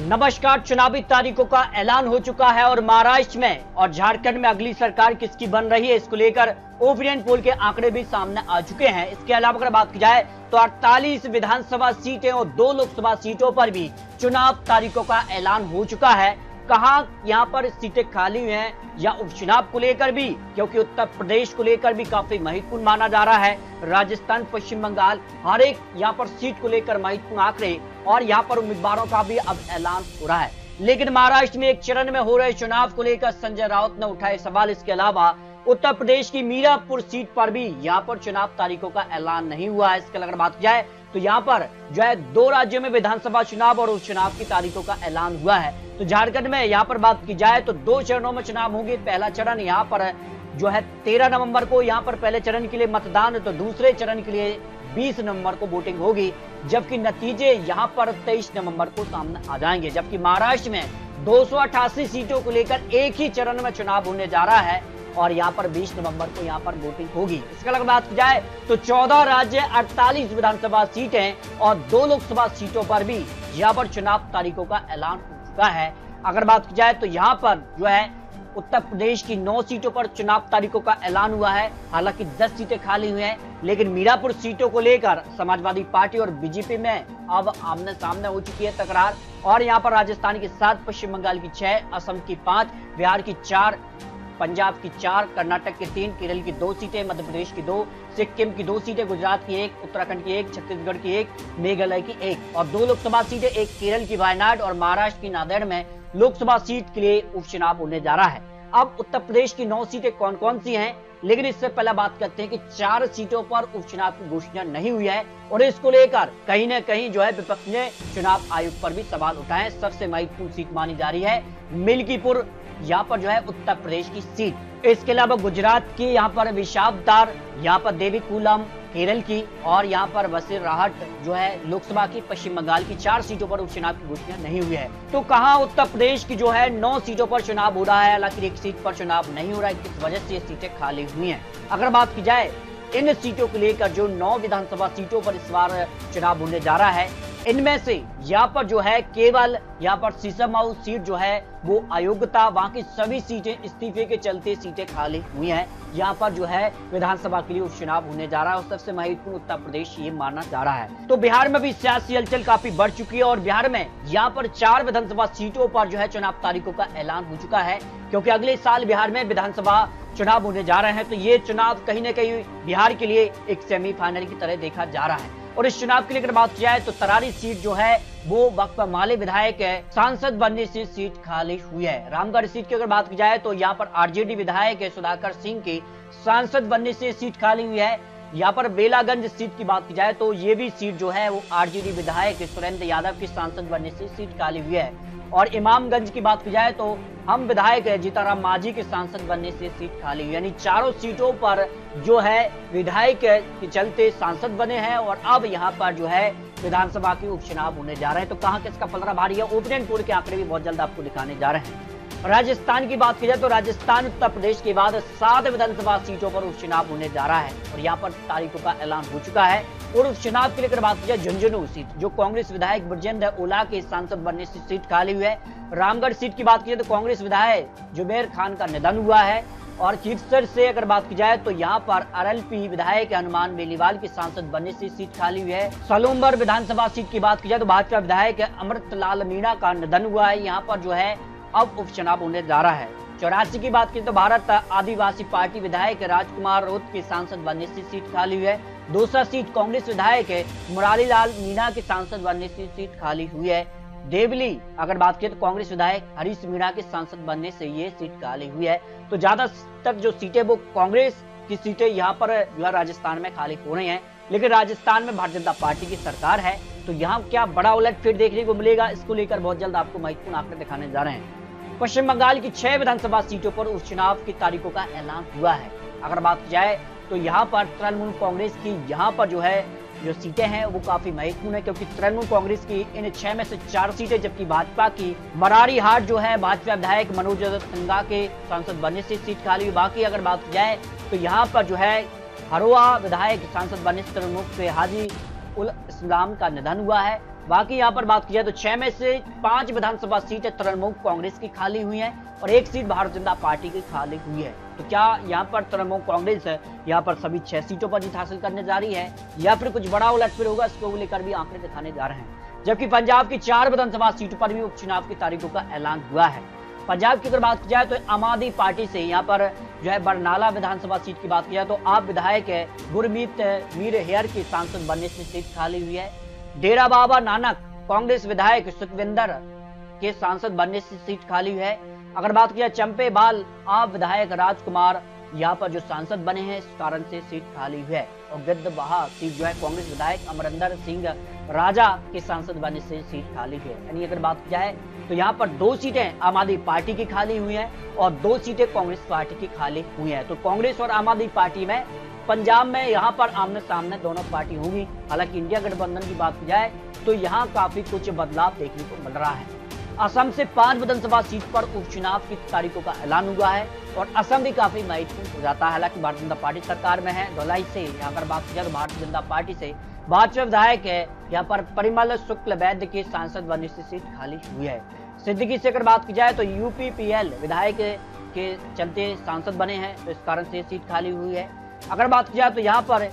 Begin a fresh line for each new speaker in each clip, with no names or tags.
नमस्कार। चुनावी तारीखों का ऐलान हो चुका है और महाराष्ट्र में और झारखंड में अगली सरकार किसकी बन रही है, इसको लेकर ओपिनियन पोल के आंकड़े भी सामने आ चुके हैं। इसके अलावा अगर बात की जाए तो 48 विधानसभा सीटें और 2 लोकसभा सीटों पर भी चुनाव तारीखों का ऐलान हो चुका है। कहां यहां पर सीटें खाली हुई हैं या उपचुनाव को लेकर भी, क्योंकि उत्तर प्रदेश को लेकर भी काफी महत्वपूर्ण माना जा रहा है। राजस्थान, पश्चिम बंगाल, हर एक यहां पर सीट को लेकर महत्वपूर्ण आंकड़े और यहां पर उम्मीदवारों का भी अब ऐलान हो रहा है। लेकिन महाराष्ट्र में एक चरण में हो रहे चुनाव को लेकर संजय राउत ने उठाए सवाल। इसके अलावा उत्तर प्रदेश की मीरापुर सीट पर भी यहाँ पर चुनाव तारीखों का ऐलान नहीं हुआ है। इसके अगर बात की जाए तो यहाँ पर जो है 2 राज्यों में विधानसभा चुनाव और उपचुनाव की तारीखों का ऐलान हुआ है। तो झारखंड में यहाँ पर बात की जाए तो 2 चरणों में चुनाव होंगे। पहला चरण यहाँ पर जो है 13 नवंबर को यहाँ पर पहले चरण के लिए मतदान, तो दूसरे चरण के लिए 20 नवंबर को वोटिंग होगी, जबकि नतीजे यहाँ पर 23 नवंबर को सामने आ जाएंगे। जबकि महाराष्ट्र में 288 सीटों को लेकर एक ही चरण में चुनाव होने जा रहा है और यहाँ पर 20 नवंबर को यहाँ पर वोटिंग होगी। इसके अलावा बात की जाए तो 14 राज्य, 48 विधानसभा सीटें और 2 लोकसभा सीटों पर भी यहाँ पर चुनाव तारीखों का ऐलान हो चुका है। अगर बात की जाए तो यहाँ पर जो है उत्तर प्रदेश की 9 सीटों पर चुनाव तारीखों का ऐलान हुआ है। हालांकि 10 सीटें खाली हुई हैं, लेकिन मीरापुर सीटों को लेकर समाजवादी पार्टी और बीजेपी में अब आमने सामने हो चुकी है तकरार। और यहाँ पर राजस्थान की 7, पश्चिम बंगाल की 6, असम की 5, बिहार की 4, पंजाब की 4, कर्नाटक की 3, केरल की 2 सीटें, मध्य प्रदेश की 2, सिक्किम की 2 सीटें, गुजरात की 1, उत्तराखंड की 1, छत्तीसगढ़ की 1, मेघालय की 1 और 2 लोकसभा सीटें, एक केरल की वायनाड और महाराष्ट्र की नांदेड़ में लोकसभा सीट के लिए उपचुनाव होने जा रहा है। अब उत्तर प्रदेश की 9 सीटें कौन कौन सी हैं, लेकिन इससे पहले बात करते हैं कि 4 सीटों पर उपचुनाव की घोषणा नहीं हुई है और इसको लेकर कहीं न कहीं जो है विपक्ष ने चुनाव आयोग पर भी सवाल उठाए। सबसे महत्वपूर्ण सीट मानी जा रही है मिल्कीपुर, यहाँ पर जो है उत्तर प्रदेश की सीट। इसके अलावा गुजरात की यहाँ पर विशाखदार, यहाँ पर देवीकुलम केरल की और यहाँ पर बसीरहाट जो है लोकसभा की, पश्चिम बंगाल की 4 सीटों पर उपचुनाव की घोषणा नहीं हुई है। तो कहां उत्तर प्रदेश की जो है 9 सीटों पर चुनाव हो रहा है, हालांकि एक सीट पर चुनाव नहीं हो रहा है, किस वजह से ये सीटें खाली हुई हैं। अगर बात की जाए इन सीटों को लेकर जो 9 विधानसभा सीटों पर इस बार चुनाव होने जा रहा है, इनमें से यहाँ पर जो है केवल यहाँ पर सीसमाऊ सीट जो है वो अयोग्यता, बाकी सभी सीटें इस्तीफे के चलते सीटें खाली हुई हैं। यहाँ पर जो है विधानसभा के लिए उपचुनाव होने जा रहा है और सबसे महत्वपूर्ण उत्तर प्रदेश ये माना जा रहा है। तो बिहार में भी सियासी हलचल काफी बढ़ चुकी है और बिहार में यहाँ पर 4 विधानसभा सीटों पर जो है चुनाव तारीखों का ऐलान हो चुका है, क्योंकि अगले साल बिहार में विधानसभा चुनाव होने जा रहे हैं। तो ये चुनाव कहीं न कहीं बिहार के लिए एक सेमीफाइनल की तरह देखा जा रहा है। और इस चुनाव की लेकर बात की जाए तो तरारी सीट जो है वो बकपा माले विधायक है, सांसद बनने से सीट खाली हुई है। रामगढ़ सीट की अगर बात की जाए तो यहाँ पर आरजेडी विधायक है सुधाकर सिंह की सांसद बनने से सीट खाली हुई है। यहाँ पर बेलागंज सीट की बात की जाए तो ये भी सीट जो है वो आरजेडी विधायक सुरेंद्र यादव की सांसद बनने से सीट खाली हुई है। और इमामगंज की बात की जाए तो हम विधायक है जीताराम मांझी के सांसद बनने से सीट खाली हुई, यानी चारों सीटों पर जो है विधायक के चलते सांसद बने हैं और अब यहाँ पर जो है विधानसभा के उपचुनाव होने जा रहे हैं। तो कहां किसका पलड़ा भारी है, ओपिनियन पोल के आंकड़े भी बहुत जल्द आपको दिखाने जा रहे हैं। राजस्थान की बात की जाए तो राजस्थान उत्तर प्रदेश के बाद 7 विधानसभा सीटों पर उपचुनाव होने जा रहा है और यहाँ पर तारीखों का ऐलान हो चुका है। और उपचुनाव की लेकर बात की जाए झुंझुनू सीट जो कांग्रेस विधायक ब्रजेंद्र ओला के सांसद बनने से सीट खाली हुई है। रामगढ़ सीट की बात की जाए तो कांग्रेस विधायक जुबेर खान का निधन हुआ है। और खीरसर से अगर बात की जाए तो यहाँ पर आरएलपी विधायक हनुमान बेनीवाल के सांसद बनने से सीट खाली हुई है। सलोमबर विधानसभा सीट की बात की जाए तो भाजपा विधायक अमृतलाल मीणा का निधन हुआ है, यहाँ पर जो है अब उपचुनाव होने जा रहा है। 84 की बात की तो भारत आदिवासी पार्टी विधायक राजकुमार रोत के सांसद बनने से सीट खाली हुई है। दूसरा सीट कांग्रेस विधायक है मुरारीलाल मीणा के सांसद बनने से सीट खाली हुई है। देवली अगर बात करें तो कांग्रेस विधायक हरीश मीणा के सांसद बनने से ये सीट खाली हुई है। तो ज्यादातर जो सीटें वो कांग्रेस की सीटें यहाँ पर जो है राजस्थान में खाली हो रही हैं, लेकिन राजस्थान में भारतीय जनता पार्टी की सरकार है तो यहाँ क्या बड़ा उलटफेर देखने को मिलेगा, इसको लेकर बहुत जल्द आपको महत्वपूर्ण आंकड़े दिखाने जा रहे हैं। पश्चिम बंगाल की 6 विधानसभा सीटों पर उपचुनाव की तारीखों का ऐलान हुआ है। अगर बात की जाए तो यहाँ पर तृणमूल कांग्रेस की यहाँ पर जो है जो सीटें हैं वो काफी महत्वपूर्ण है, क्योंकि तृणमूल कांग्रेस की इन 6 में से 4 सीटें, जबकि भाजपा की मरारीहाट जो है भाजपा विधायक मनोज सिन्हा के सांसद बनने से सीट खाली हुई। बाकी अगर बात की जाए तो यहाँ पर जो है हरोआ विधायक सांसद बनने से तृणमूल से हाजी उल इस्लाम का निधन हुआ है। बाकी यहाँ पर बात की जाए तो 6 में से 5 विधानसभा सीटें तृणमूल कांग्रेस की खाली हुई हैं और 1 सीट भारतीय जनता पार्टी की खाली हुई है। तो क्या यहाँ पर तृणमूल कांग्रेस यहाँ पर सभी 6 सीटों पर जीत हासिल करने जा रही है या फिर कुछ बड़ा उलटफेर होगा, इसको लेकर भी आंकड़े दिखाने जा रहे हैं। जबकि पंजाब की 4 विधानसभा सीटों पर भी उपचुनाव की तारीखों का ऐलान हुआ है। पंजाब की अगर बात की जाए तो आम आदमी पार्टी से यहाँ पर जो है बरनाला विधानसभा सीट की बात की जाए तो आप विधायक है गुरमीत मीर हेयर की सांसद बनने से सीट खाली हुई है। डेरा बाबा नानक कांग्रेस विधायक सुखविंदर के सांसद बनने से सीट खाली हुई है। अगर बात की जाए चंपेबाल आप विधायक राजकुमार यहाँ पर जो सांसद बने हैं इस कारण से सीट खाली हुई है। और गिद्धबहा सीट जो है कांग्रेस विधायक अमरिंदर सिंह राजा के सांसद बनने से सीट खाली हुई है। यानी अगर बात की जाए तो यहाँ पर 2 सीटें आम आदमी पार्टी की खाली हुई हैं और 2 सीटें कांग्रेस पार्टी की खाली हुई हैं। तो कांग्रेस और आम आदमी पार्टी में पंजाब में यहाँ पर आमने सामने दोनों पार्टी होंगी। हालांकि इंडिया गठबंधन की बात की जाए तो यहाँ काफी कुछ बदलाव देखने को मिल रहा है। असम से 5 विधानसभा सीट पर उपचुनाव की तारीखों का ऐलान हुआ है और असम भी काफी महत्वपूर्ण हो जाता है। हालांकि भारतीय जनता पार्टी सरकार में है। धौलाई से यहाँ पर बात की जाए तो भारतीय जनता पार्टी से भाजपा विधायक है यहाँ पर परिमल शुक्ल वैद्य के सांसद बनने से सीट खाली हुई है। सिद्दीकी से अगर बात की जाए तो यूपीपीएल विधायक के चलते सांसद बने हैं तो इस कारण से सीट खाली हुई है। अगर बात की जाए तो यहाँ पर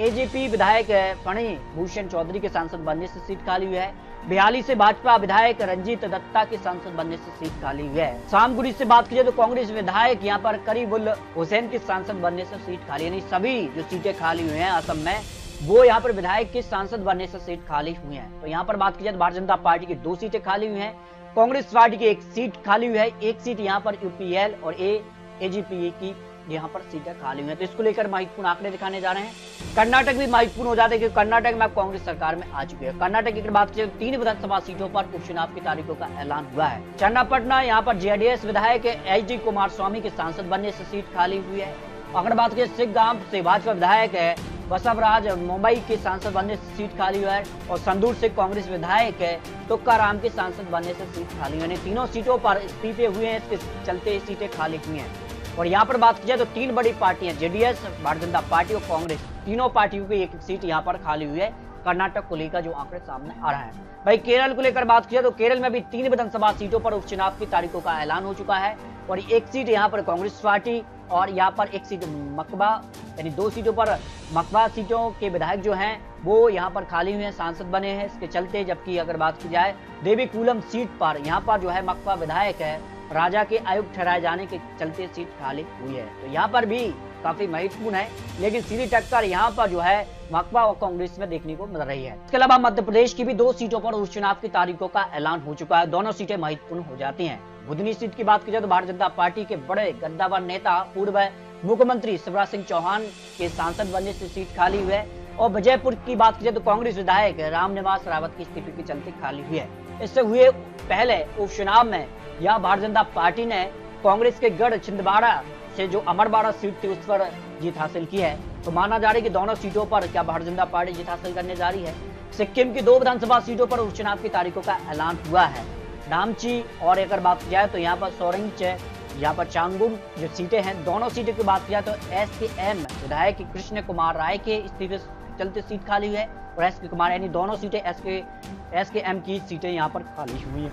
एजेपी विधायक फणी भूषण चौधरी के सांसद बनने से सीट खाली हुई है। बिहाली से भाजपा विधायक रंजीत दत्ता के सांसद बनने से सीट खाली हुई है। सामगुड़ी से बात की जाए तो कांग्रेस विधायक यहाँ पर करीबुल हुसैन के सांसद बनने से सीट खाली, यानी सभी जो सीटें खाली हुई हैं असम में वो यहाँ पर विधायक के सांसद बनने से सीट खाली हुई है। तो यहाँ पर बात की जाए तो भारतीय जनता पार्टी की 2 सीटें खाली हुई है, कांग्रेस पार्टी की 1 सीट खाली हुई है, 1 सीट यहाँ पर यूपीएल और एजीपी की यहाँ पर सीटें खाली हुई हैं। तो इसको लेकर महत्वपूर्ण आंकड़े दिखाने जा रहे हैं। कर्नाटक भी महत्वपूर्ण हो जाते हैं क्योंकि कर्नाटक में कांग्रेस सरकार में आ चुकी है। कर्नाटक की बात की 3 विधानसभा सीटों पर उपचुनाव की तारीखों का ऐलान हुआ है। चन्नापटना यहाँ पर जेडीएस विधायक एच डी कुमार स्वामी के सांसद बनने से सीट खाली हुई है। अगर बात की सिखगांव से भाजपा विधायक है बसवराज मुंबई के सांसद बनने से सीट खाली हुआ है और संदूर से कांग्रेस विधायक है तुकाराम के सांसद बनने से सीट खाली हुई है। तीनों सीटों पर इस्तीफे हुए हैं, इसके चलते सीटें खाली हुई हैं। और यहाँ पर बात की जाए तो 3 बड़ी पार्टियां जेडीएस, भारतीय जनता पार्टी और कांग्रेस, तीनों पार्टियों की 1 सीट यहाँ पर खाली हुई है। कर्नाटक को लेकर जो आंकड़े सामने आ रहा है। भाई केरल को लेकर बात की जाए तो केरल में भी 3 विधानसभा सीटों पर उपचुनाव की तारीखों का ऐलान हो चुका है और 1 सीट यहाँ पर कांग्रेस पार्टी और यहाँ पर 1 सीट मकबा, यानी 2 सीटों पर मकबा सीटों के विधायक जो हैं वो यहाँ पर खाली हुए हैं, सांसद बने हैं इसके चलते। जबकि अगर बात की जाए देवीकुलम सीट पर यहाँ पर जो है मकबा विधायक है राजा के आयुक्त ठहराए जाने के चलते सीट खाली हुई है। तो यहाँ पर भी काफी महत्वपूर्ण है, लेकिन सीधी टक्कर यहाँ पर जो है मकबा और कांग्रेस में देखने को मिल रही है। इसके अलावा मध्य प्रदेश की भी 2 सीटों पर उपचुनाव की तारीखों का ऐलान हो चुका है। दोनों सीटें महत्वपूर्ण हो जाती हैं। बुधनी सीट की बात की जाए तो भारतीय जनता पार्टी के बड़े गद्दावर नेता पूर्व मुख्यमंत्री शिवराज सिंह चौहान के सांसद बनने से सीट खाली हुई है। और विजयपुर की बात की जाए तो कांग्रेस विधायक रामनिवास रावत की इस्तीफे के चलते खाली हुई है। इससे हुए पहले उपचुनाव में यह भारतीय जनता पार्टी ने कांग्रेस के गढ़ छिंदवाड़ा से जो अमरवाड़ा सीट थी उस पर जीत हासिल की है। तो माना जा रहा है कि दोनों सीटों पर क्या भारतीय जनता पार्टी जीत हासिल करने जा रही है। सिक्किम की 2 विधानसभा सीटों पर उपचुनाव की तारीखों का ऐलान हुआ है। नामची और अगर बात की जाए तो यहाँ पर सोरेंच, यहाँ पर चांगुम जो सीटें हैं, दोनों सीटों की बात की जाए तो एसकेएम विधायक कृष्ण कुमार राय के इस्तीफे चलते सीट खाली हुई है और एसके कुमार, यानी दोनों सीटें एसकेएम की सीटें यहाँ पर खाली हुई है।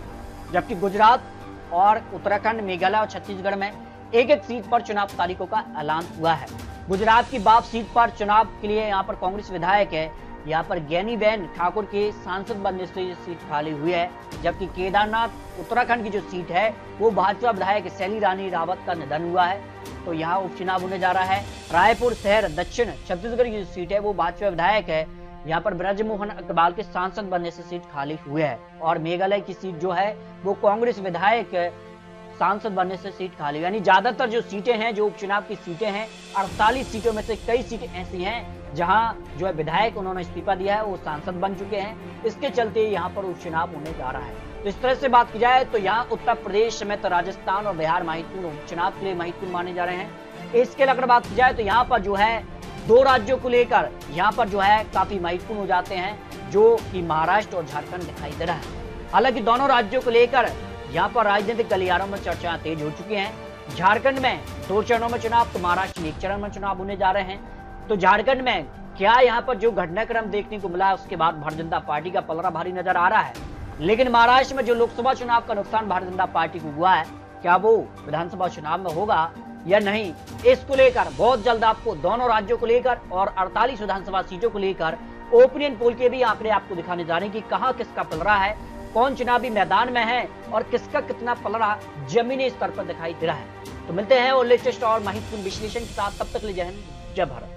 जबकि गुजरात और उत्तराखंड, मेघालय और छत्तीसगढ़ में 1-1 सीट पर चुनाव तारीखों का ऐलान हुआ है। गुजरात की बाप सीट पर चुनाव के लिए यहाँ पर कांग्रेस विधायक है यहाँ पर ज्ञानीबेन ठाकुर के सांसद बनने से सीट खाली हुई है। जबकि केदारनाथ उत्तराखंड की जो सीट है वो भाजपा विधायक शैली रानी रावत का निधन हुआ है, तो यहाँ उपचुनाव होने जा रहा है। रायपुर शहर दक्षिण छत्तीसगढ़ की जो सीट है वो भाजपा विधायक है यहाँ पर ब्रजमोहन अग्रवाल के सांसद बनने से सीट खाली हुई है। और मेघालय की सीट जो है वो कांग्रेस विधायक सांसद बनने से सीट खाली, यानी ज्यादातर जो सीटें हैं, जो उपचुनाव की सीटें हैं, 48 सीटों में से कई सीटें ऐसी हैं जहां जो है विधायक उन्होंने इस्तीफा दिया है वो सांसद बन चुके हैं। इसके चलते यहाँ पर उपचुनाव होने जा रहा है। तो इस तरह से बात की जाए तो यहाँ उत्तर प्रदेश समेत राजस्थान और बिहार महत्वपूर्ण उपचुनाव के लिए महत्वपूर्ण माने जा रहे हैं। इसके अगर बात की जाए तो यहाँ पर जो है 2 राज्यों को लेकर यहाँ पर जो है काफी महत्वपूर्ण हो जाते हैं, जो कि महाराष्ट्र और झारखंड दिखाई दे रहा है। हालांकि दोनों राज्यों को लेकर यहाँ पर राजनीतिक गलियारों में चर्चाएं तेज हो चुकी हैं। झारखंड में 2 चरणों में चुनाव, तो महाराष्ट्र में 1 चरण में चुनाव होने जा रहे हैं। तो झारखंड में क्या यहाँ पर जो घटनाक्रम देखने को मिला उसके बाद भारतीय जनता पार्टी का पलड़ा भारी नजर आ रहा है। लेकिन महाराष्ट्र में जो लोकसभा चुनाव का नुकसान भारतीय जनता पार्टी को हुआ है, क्या वो विधानसभा चुनाव में होगा या नहीं, इसको लेकर बहुत जल्द आपको दोनों राज्यों को लेकर और 48 विधानसभा सीटों को लेकर ओपिनियन पोल के भी आंकड़े आपको दिखाने जा रहे हैं कि कहां किसका पलड़ा है, कौन चुनावी मैदान में है और किसका कितना पलड़ा जमीनी स्तर पर दिखाई दे रहा है। तो मिलते हैं और लेटेस्ट और महत्वपूर्ण विश्लेषण के साथ, तब तक ले जय हिंद, जय भारत।